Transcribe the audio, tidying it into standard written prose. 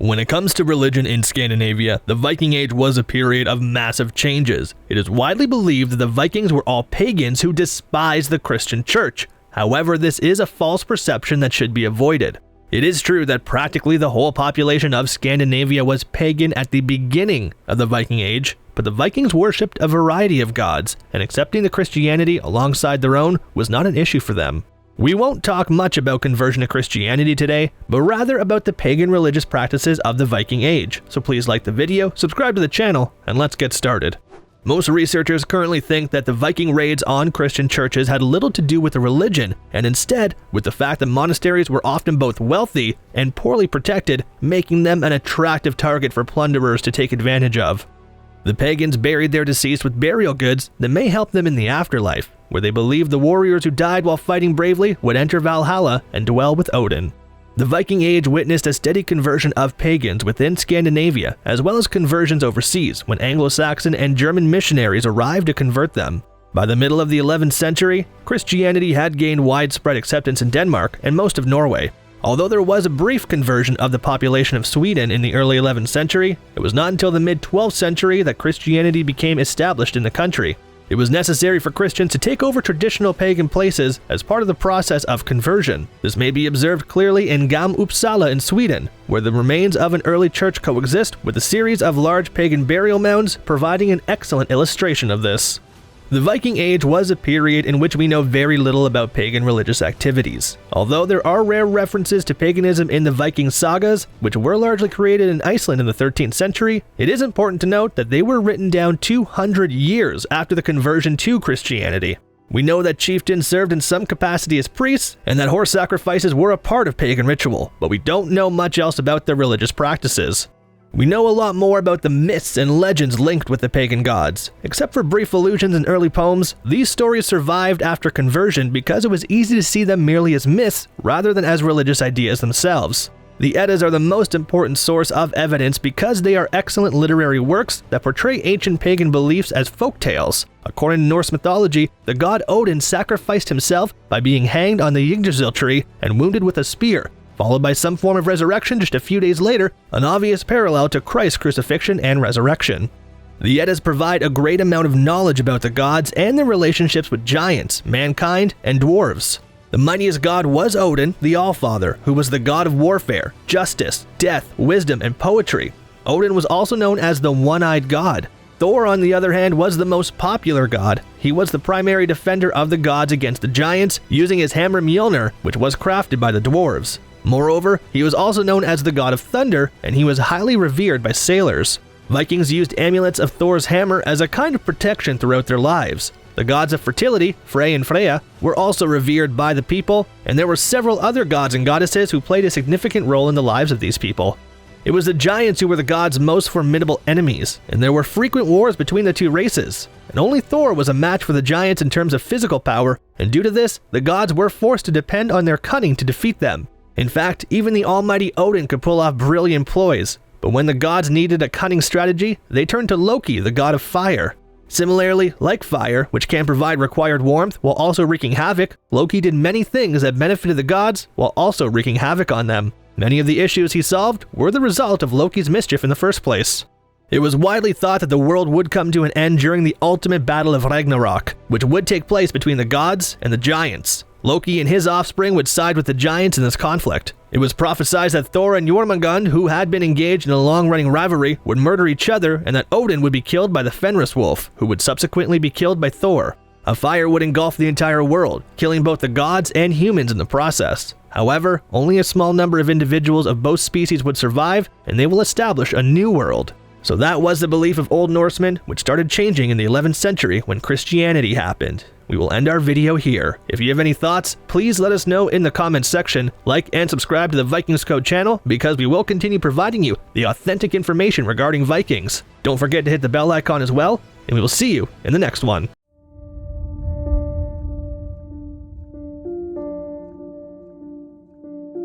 When it comes to religion in Scandinavia, the Viking Age was a period of massive changes. It is widely believed that the Vikings were all pagans who despised the Christian church. However, this is a false perception that should be avoided. It is true that practically the whole population of Scandinavia was pagan at the beginning of the Viking Age, but the Vikings worshipped a variety of gods, and accepting the Christianity alongside their own was not an issue for them. We won't talk much about conversion to Christianity today, but rather about the pagan religious practices of the Viking Age, so please like the video, subscribe to the channel, and let's get started. Most researchers currently think that the Viking raids on Christian churches had little to do with the religion, and instead with the fact that monasteries were often both wealthy and poorly protected, making them an attractive target for plunderers to take advantage of. The pagans buried their deceased with burial goods that may help them in the afterlife, where they believed the warriors who died while fighting bravely would enter Valhalla and dwell with Odin. The Viking Age witnessed a steady conversion of pagans within Scandinavia, as well as conversions overseas when Anglo-Saxon and German missionaries arrived to convert them. By the middle of the 11th century, Christianity had gained widespread acceptance in Denmark and most of Norway. Although there was a brief conversion of the population of Sweden in the early 11th century, it was not until the mid-12th century that Christianity became established in the country. It was necessary for Christians to take over traditional pagan places as part of the process of conversion. This may be observed clearly in Gamla Uppsala in Sweden, where the remains of an early church coexist with a series of large pagan burial mounds, providing an excellent illustration of this. The Viking Age was a period in which we know very little about pagan religious activities. Although there are rare references to paganism in the Viking sagas, which were largely created in Iceland in the 13th century, it is important to note that they were written down 200 years after the conversion to Christianity. We know that chieftains served in some capacity as priests, and that horse sacrifices were a part of pagan ritual, but we don't know much else about their religious practices. We know a lot more about the myths and legends linked with the pagan gods. Except for brief allusions in early poems, these stories survived after conversion because it was easy to see them merely as myths rather than as religious ideas themselves. The Eddas are the most important source of evidence because they are excellent literary works that portray ancient pagan beliefs as folk tales. According to Norse mythology, the god Odin sacrificed himself by being hanged on the Yggdrasil tree and wounded with a spear, followed by some form of resurrection just a few days later, an obvious parallel to Christ's crucifixion and resurrection. The Eddas provide a great amount of knowledge about the gods and their relationships with giants, mankind, and dwarves. The mightiest god was Odin, the Allfather, who was the god of warfare, justice, death, wisdom, and poetry. Odin was also known as the one-eyed god. Thor, on the other hand, was the most popular god. He was the primary defender of the gods against the giants, using his hammer Mjolnir, which was crafted by the dwarves. Moreover, he was also known as the god of thunder, and he was highly revered by sailors. Vikings used amulets of Thor's hammer as a kind of protection throughout their lives. The gods of fertility, Frey and Freya, were also revered by the people, and there were several other gods and goddesses who played a significant role in the lives of these people. It was the giants who were the gods' most formidable enemies, and there were frequent wars between the two races. And only Thor was a match for the giants in terms of physical power, and due to this, the gods were forced to depend on their cunning to defeat them. In fact, even the almighty Odin could pull off brilliant ploys, but when the gods needed a cunning strategy, they turned to Loki, the god of fire. Similarly, like fire, which can provide required warmth while also wreaking havoc, Loki did many things that benefited the gods while also wreaking havoc on them. Many of the issues he solved were the result of Loki's mischief in the first place. It was widely thought that the world would come to an end during the ultimate battle of Ragnarok, which would take place between the gods and the giants. Loki and his offspring would side with the giants in this conflict. It was prophesied that Thor and Jormungand, who had been engaged in a long-running rivalry, would murder each other, and that Odin would be killed by the Fenris wolf, who would subsequently be killed by Thor. A fire would engulf the entire world, killing both the gods and humans in the process. However, only a small number of individuals of both species would survive, and they will establish a new world. So that was the belief of Old Norsemen, which started changing in the 11th century when Christianity happened. We will end our video here. If you have any thoughts, please let us know in the comments section. Like and subscribe to the Vikings Code channel because we will continue providing you the authentic information regarding Vikings. Don't forget to hit the bell icon as well, and we will see you in the next one.